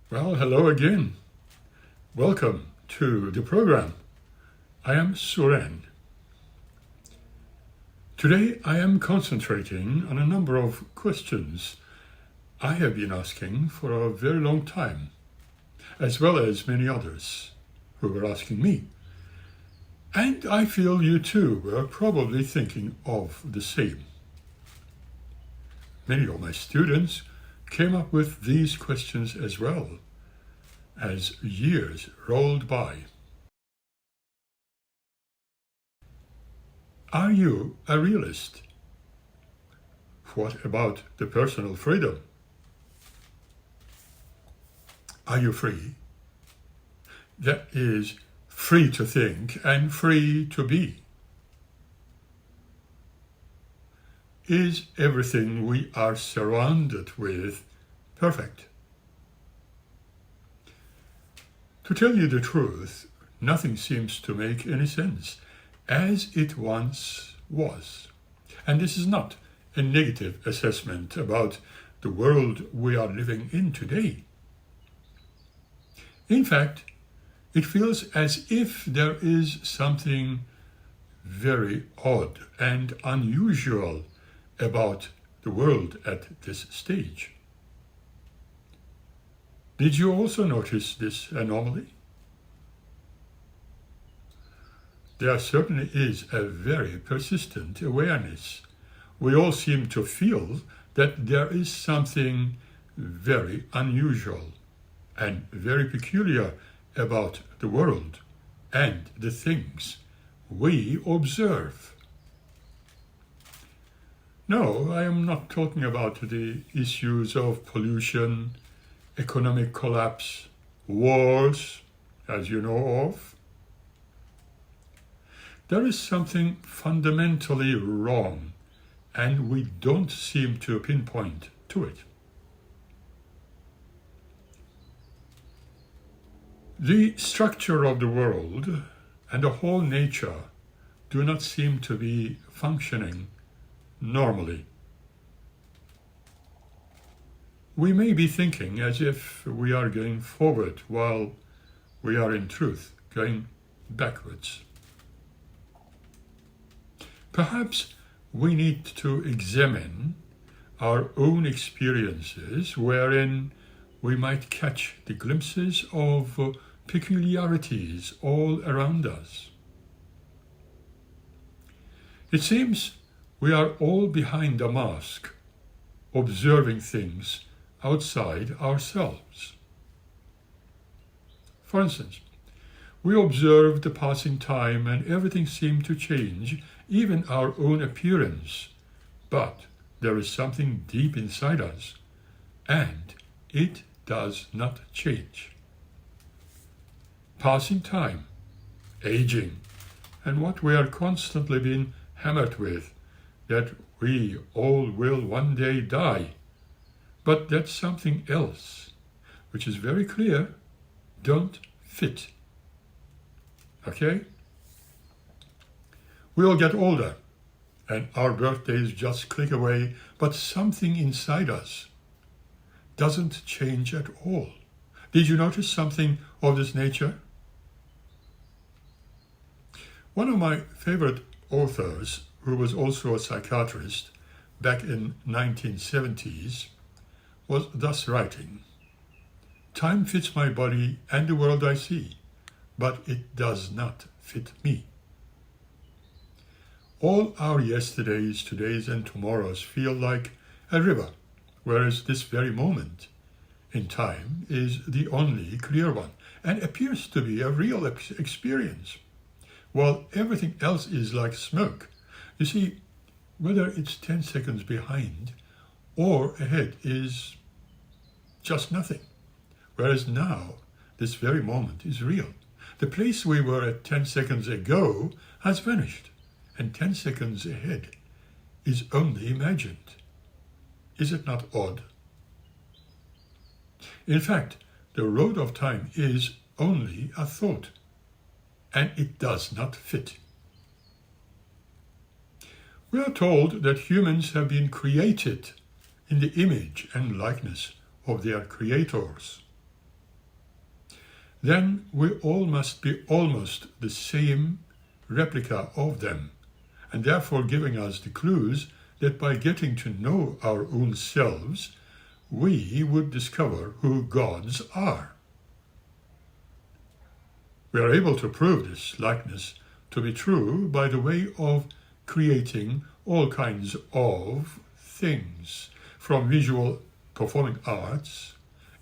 Well, hello again. Welcome to the program. I am Suren. Today I am concentrating on a number of questions I have been asking for a very long time, as well as many others who were asking me. And I feel you too were probably thinking of the same. Many of my students came up with these questions as well as years rolled by. Are you a realist? What about the personal freedom? Are you free? That is, free to think and free to be. Is everything we are surrounded with perfect? To tell you the truth, nothing seems to make any sense as it once was. And this is not a negative assessment about the world we are living in today. In fact, it feels as if there is something very odd and unusual about the world at this stage. Did you also notice this anomaly? There certainly is a very persistent awareness. We all seem to feel that there is something very unusual and very peculiar about the world and the things we observe. No, I am not talking about the issues of pollution, economic collapse, wars, as you know of. There is something fundamentally wrong, and we don't seem to pinpoint to it. The structure of the world and the whole nature do not seem to be functioning normally. We may be thinking as if we are going forward while we are in truth going backwards. Perhaps we need to examine our own experiences wherein we might catch the glimpses of peculiarities all around us. It seems we are all behind a mask, observing things outside ourselves. For instance, we observe the passing time and everything seemed to change, even our own appearance. But there is something deep inside us, and it does not change. Passing time, aging, and what we are constantly being hammered with, that we all will one day die. But that's something else, which is very clear, don't fit. Okay? We all get older, and our birthdays just click away, but something inside us doesn't change at all. Did you notice something of this nature? One of my favorite authors, who was also a psychiatrist back in 1970s, was thus writing, "Time fits my body and the world I see, but it does not fit me. All our yesterdays, todays, and tomorrows feel like a river, whereas this very moment in time is the only clear one and appears to be a real experience, while everything else is like smoke. You see, whether it's 10 seconds behind or ahead is just nothing, whereas now, this very moment is real. The place we were at 10 seconds ago has vanished, and 10 seconds ahead is only imagined. Is it not odd? In fact, the road of time is only a thought, and it does not fit. We are told that humans have been created in the image and likeness of their creators. then we all must be almost the same replica of them, and therefore giving us the clues that by getting to know our own selves, we would discover who gods are. We are able to prove this likeness to be true by the way of creating all kinds of things, from visual performing arts,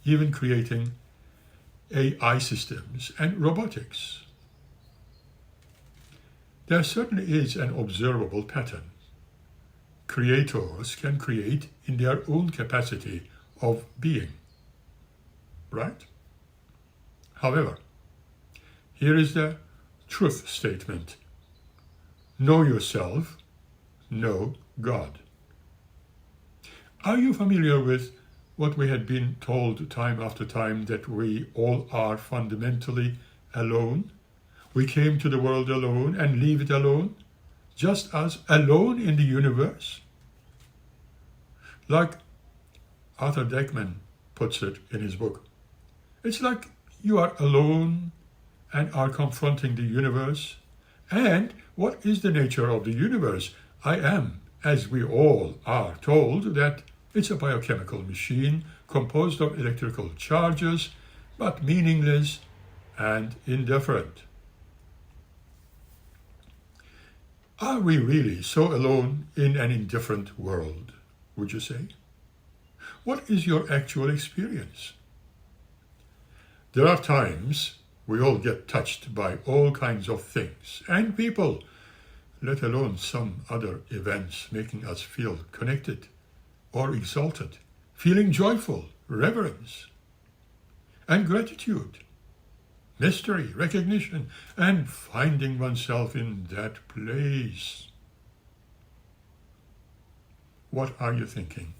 even creating AI systems and robotics. There certainly is an observable pattern. Creators can create in their own capacity of being, right? However, here is the truth statement. Know yourself, know God. Are you familiar with what we had been told time after time, that we all are fundamentally alone? We came to the world alone and leave it alone, just as alone in the universe. Like Arthur Deckman puts it in his book, it's like you are alone and are confronting the universe. And what is the nature of the universe? I am, as we all are told, that it's a biochemical machine composed of electrical charges, but meaningless and indifferent. Are we really so alone in an indifferent world, would you say? What is your actual experience? There are times we all get touched by all kinds of things and people, let alone some other events making us feel connected or exalted, feeling joyful, reverence, and gratitude, mystery, recognition, and finding oneself in that place. What are you thinking?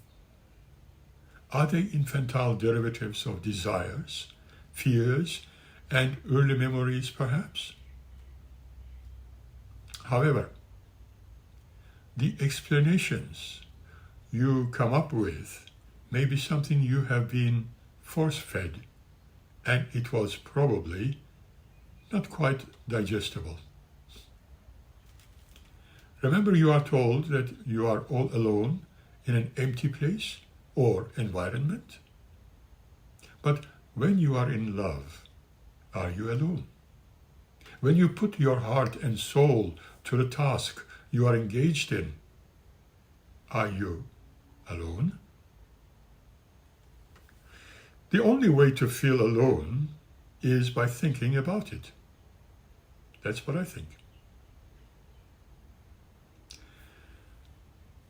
Are they infantile derivatives of desires, fears, and early memories, perhaps? However, the explanations you come up with may be something you have been force-fed, and it was probably not quite digestible. Remember, you are told that you are all alone in an empty place or environment. But when you are in love, are you alone? When you put your heart and soul to the task you are engaged in, are you alone? The only way to feel alone is by thinking about it. That's what I think.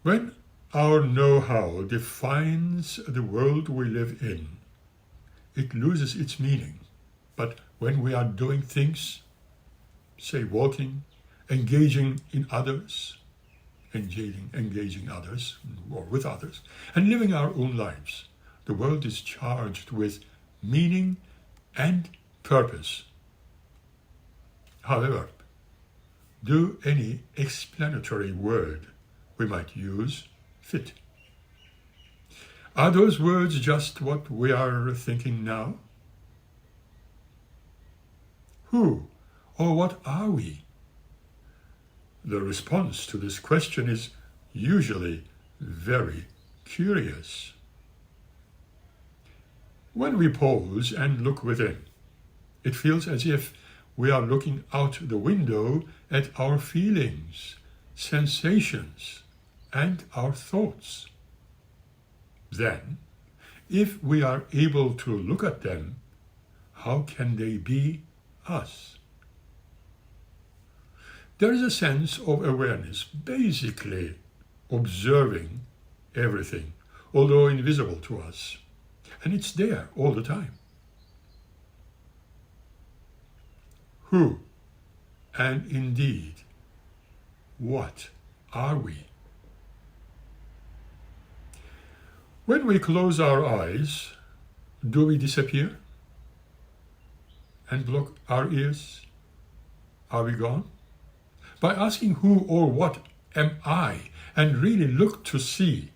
When our know-how defines the world we live in, it loses its meaning. But when we are doing things, say walking, engaging in others, engaging others or with others, and living our own lives, the world is charged with meaning and purpose. However, do any explanatory word we might use fit? Are those words just what we are thinking now? Who or what are we? The response to this question is usually very curious. When we pause and look within, it feels as if we are looking out the window at our feelings, sensations, and our thoughts. Then, if we are able to look at them, how can they be us? There is a sense of awareness, basically observing everything, although invisible to us. And it's there all the time. Who, and indeed, what are we? When we close our eyes, do we disappear? And block our ears? Are we gone? By asking who or what am I, and really look to see,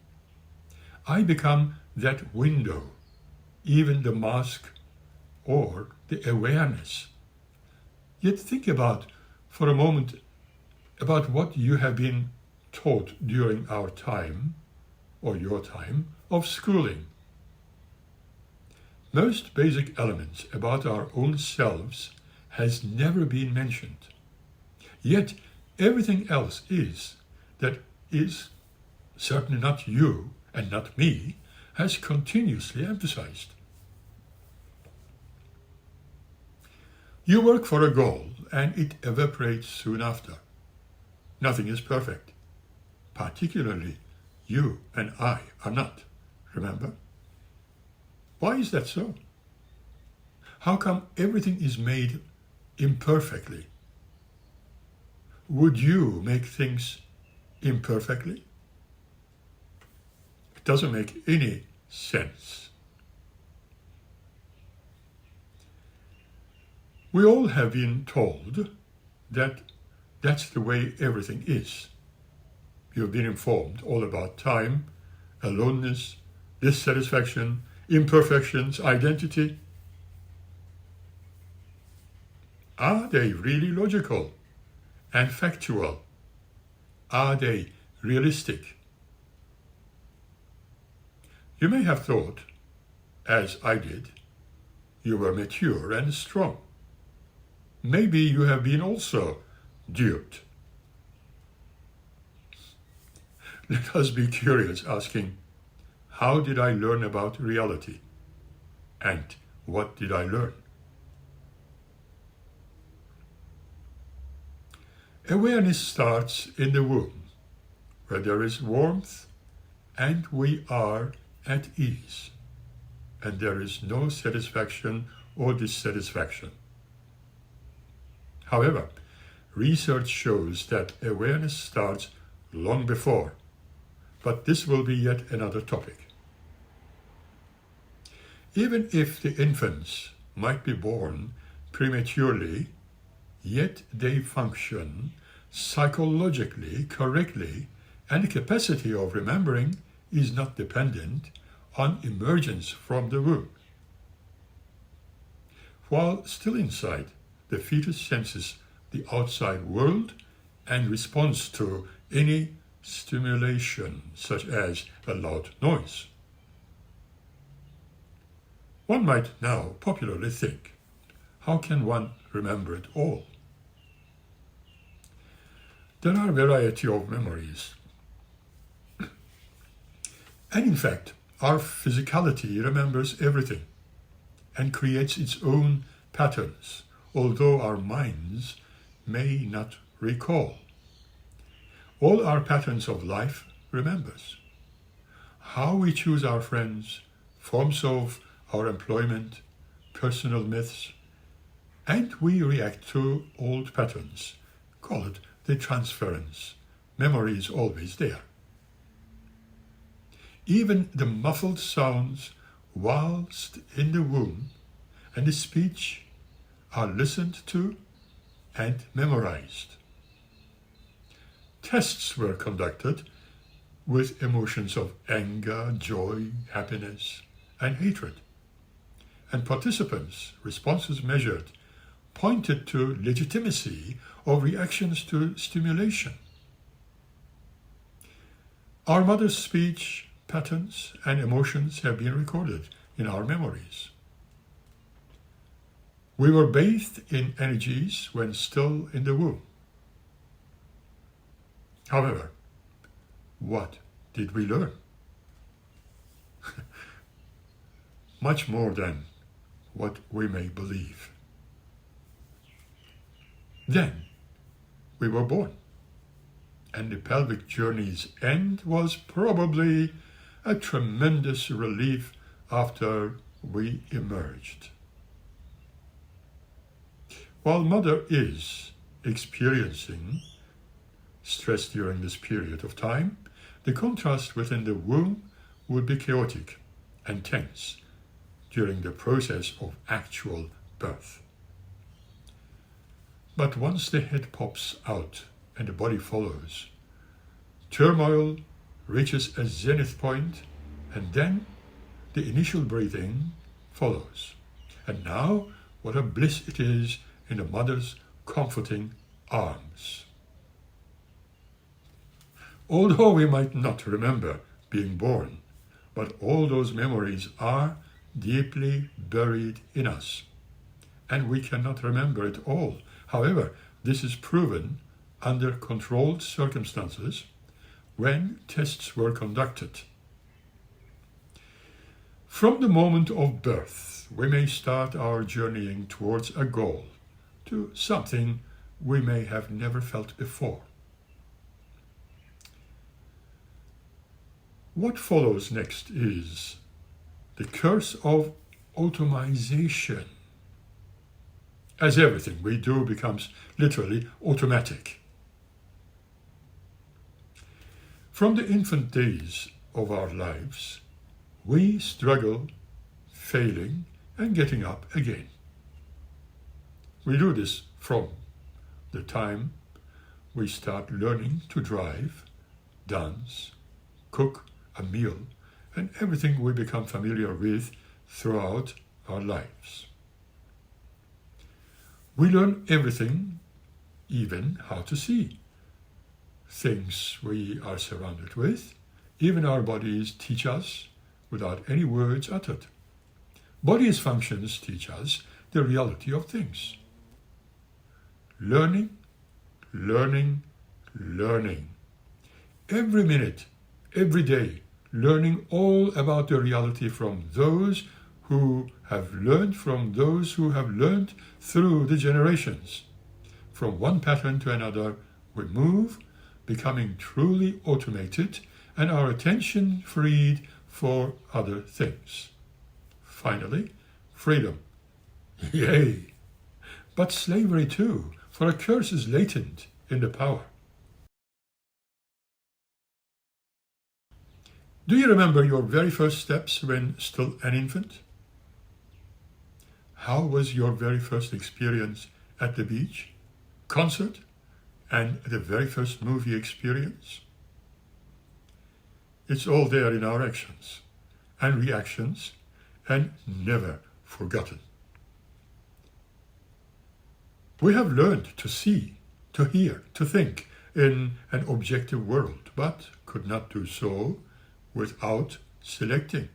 I become that window, even the mask or the awareness. Yet think for a moment about what you have been taught during our time, or your time, of schooling. Most basic elements about our own selves has never been mentioned. Yet everything else that is certainly not you and not me, has continuously emphasized. You work for a goal and it evaporates soon after. Nothing is perfect. Particularly, you and I are not. Remember? Why is that so? How come everything is made imperfectly? Would you make things imperfectly? It doesn't make any sense. We all have been told that that's the way everything is. You've been informed all about time, aloneness, dissatisfaction, imperfections, identity. Are they really logical and factual? Are they realistic? You may have thought, as I did, you were mature and strong. Maybe you have been also duped. Let us be curious, asking, how did I learn about reality? And what did I learn? Awareness starts in the womb, where there is warmth and we are at ease, and there is no satisfaction or dissatisfaction. However, research shows that awareness starts long before, but this will be yet another topic. Even if the infants might be born prematurely, yet they function psychologically correctly, and the capacity of remembering is not dependent on emergence from the womb. While still inside, the fetus senses the outside world and responds to any stimulation, such as a loud noise. One might now popularly think, how can one remember it all? There are a variety of memories. And in fact, our physicality remembers everything and creates its own patterns, although our minds may not recall. All our patterns of life remembers. How we choose our friends, forms of our employment, personal myths, and we react to old patterns. Call it the transference. Memory is always there. Even the muffled sounds whilst in the womb and the speech are listened to and memorized. Tests were conducted with emotions of anger, joy, happiness, and hatred. And participants' responses measured pointed to legitimacy of reactions to stimulation. Our mother's speech, patterns, and emotions have been recorded in our memories. We were bathed in energies when still in the womb. However, what did we learn? Much more than what we may believe. Then we were born, and the pelvic journey's end was probably a tremendous relief after we emerged. While mother is experiencing stress during this period of time, the contrast within the womb would be chaotic and tense during the process of actual birth. But once the head pops out and the body follows, turmoil reaches a zenith point, and then the initial breathing follows. And now, what a bliss it is in the mother's comforting arms. Although we might not remember being born, but all those memories are deeply buried in us, and we cannot remember it all. However, this is proven under controlled circumstances when tests were conducted. From the moment of birth, we may start our journeying towards a goal, to something we may have never felt before. What follows next is the curse of automation. As everything we do becomes literally automatic. From the infant days of our lives, we struggle, failing, and getting up again. We do this from the time we start learning to drive, dance, cook a meal, and everything we become familiar with throughout our lives. We learn everything, even how to see. Things we are surrounded with, even our bodies teach us without any words uttered. Body's functions teach us the reality of things. Learning, learning, learning. Every minute, every day, learning all about the reality from those who have learned from those who have learned through the generations. From one pattern to another, we move, becoming truly automated, and our attention freed for other things. Finally, freedom. Yay! But slavery too, for a curse is latent in the power. Do you remember your very first steps when still an infant? How was your very first experience at the beach, concert, and the very first movie experience? It's all there in our actions and reactions, and never forgotten. We have learned to see, to hear, to think in an objective world, but could not do so without selecting.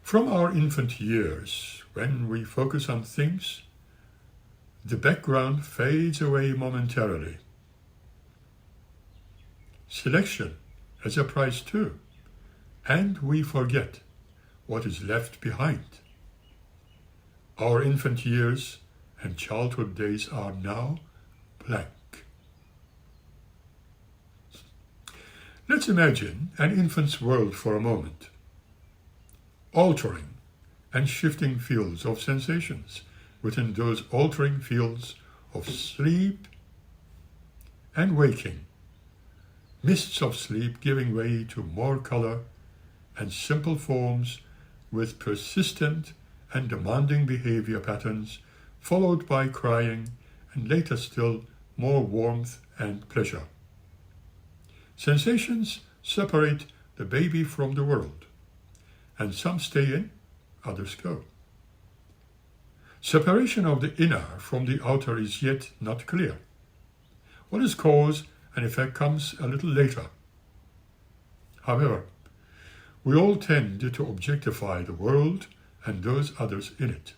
From our infant years, when we focus on things, the background fades away momentarily. Selection has a price too, and we forget what is left behind. Our infant years and childhood days are now blank. Let's imagine an infant's world for a moment. Altering and shifting fields of sensations within those altering fields of sleep and waking. Mists of sleep giving way to more color and simple forms with persistent and demanding behavior patterns, followed by crying and later still more warmth and pleasure. Sensations separate the baby from the world, and some stay in, others go. Separation of the inner from the outer is yet not clear. What is cause and effect comes a little later. However, we all tend to objectify the world and those others in it.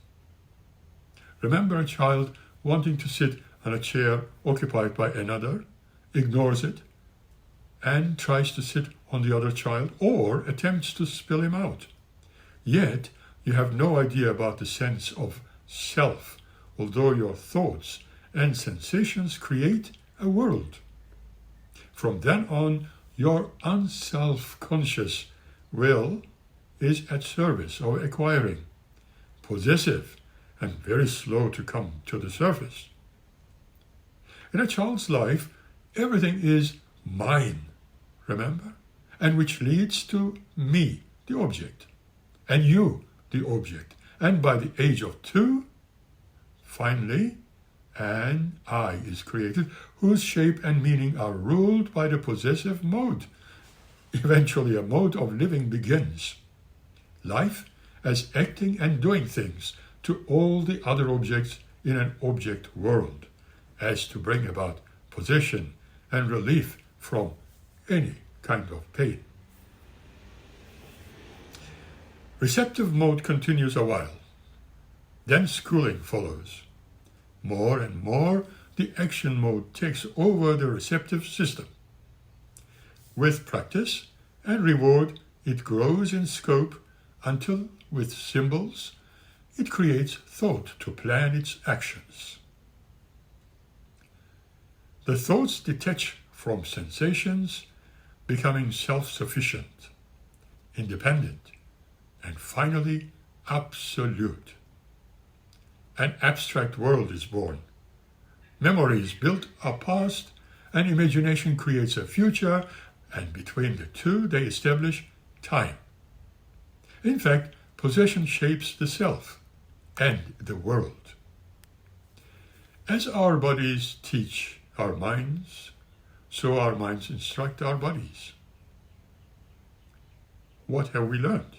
Remember a child wanting to sit on a chair occupied by another, ignores it, and tries to sit on the other child or attempts to spill him out. Yet, you have no idea about the sense of self, although your thoughts and sensations create a world. From then on, your unself-conscious will is at service of acquiring, possessive, and very slow to come to the surface. In a child's life, everything is mine, remember? And which leads to me, the object, and you, the object. And by the age of 2, finally, an I is created, whose shape and meaning are ruled by the possessive mode. Eventually, a mode of living begins. Life as acting and doing things to all the other objects in an object world, as to bring about possession and relief from any kind of pain. Receptive mode continues a while. Then schooling follows. More and more, the action mode takes over the receptive system. With practice and reward, it grows in scope until, with symbols, it creates thought to plan its actions. The thoughts detach from sensations, becoming self-sufficient, independent, and finally absolute. An abstract world is born. Memories build a past, and imagination creates a future, and between the two they establish time. In fact, possession shapes the self and the world. As our bodies teach our minds, so our minds instruct our bodies. What have we learned?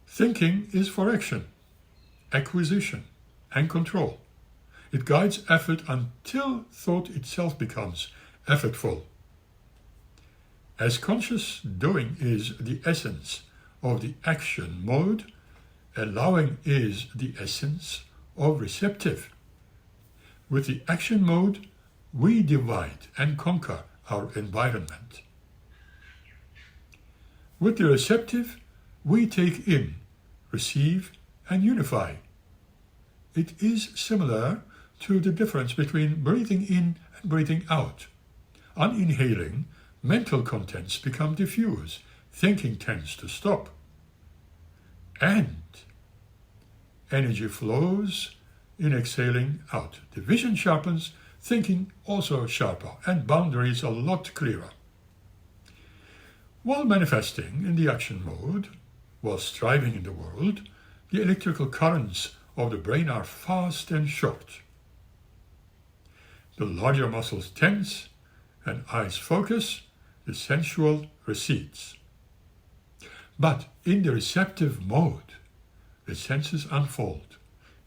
Thinking is for action, acquisition, and control. It guides effort until thought itself becomes effortful. As conscious doing is the essence of the action mode, allowing is the essence of receptive. With the action mode, we divide and conquer our environment. With the receptive, we take in, receive, and unify. It is similar to the difference between breathing in and breathing out. On inhaling, mental contents become diffuse, thinking tends to stop. And energy flows in exhaling out. The vision sharpens, thinking also sharper, and boundaries a lot clearer. While manifesting in the action mode, while striving in the world, the electrical currents of the brain are fast and short. The larger muscles tense and eyes focus, the sensual recedes. But in the receptive mode, the senses unfold,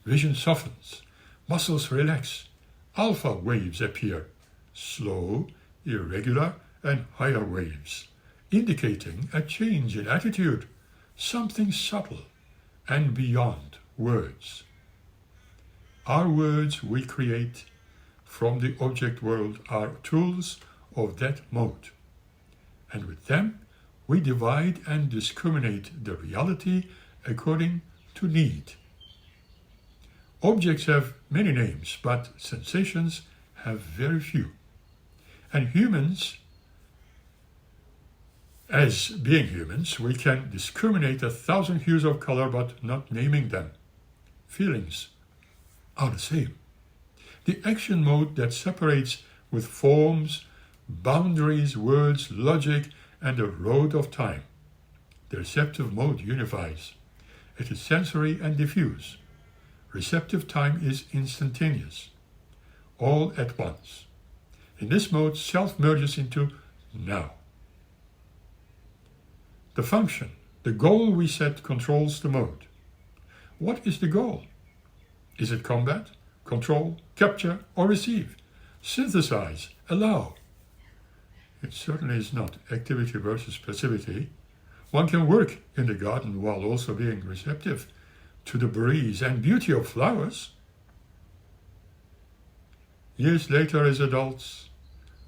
vision softens, muscles relax, alpha waves appear, slow, irregular, and higher waves, indicating a change in attitude, something subtle and beyond words. Our words we create from the object world are tools of that mode, and with them we divide and discriminate the reality according to need. Objects have many names, but sensations have very few. And humans, as being humans, we can discriminate 1,000 hues of color but not naming them. Feelings are the same. The action mode that separates with forms, boundaries, words, logic, and the road of time. The receptive mode unifies. It is sensory and diffuse. Receptive time is instantaneous, all at once. In this mode, self merges into now. The function, the goal we set, controls the mode. What is the goal? Is it combat, control, capture, or receive? Synthesize, allow. It certainly is not activity versus passivity. One can work in the garden while also being receptive to the breeze and beauty of flowers. Years later, as adults,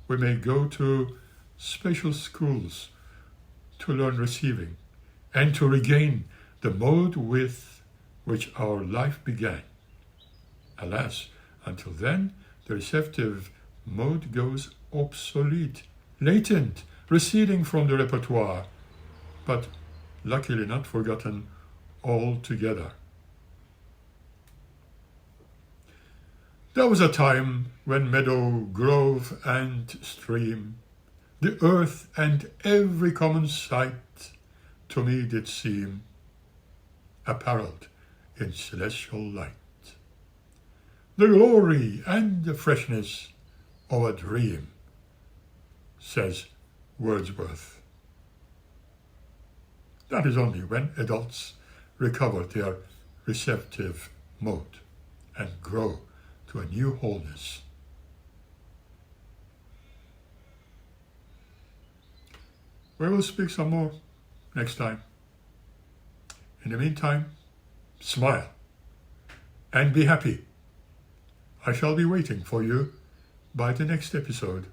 we may go to special schools to learn receiving and to regain the mode with which our life began. Alas, until then, the receptive mode goes obsolete, latent, receding from the repertoire, but luckily not forgotten altogether. There was a time when meadow, grove, and stream, the earth and every common sight, to me did seem apparelled in celestial light. The glory and the freshness of a dream, says Wordsworth. That is only when adults recover their receptive mode and grow to a new wholeness. We will speak some more next time. In the meantime, smile and be happy. I shall be waiting for you by the next episode.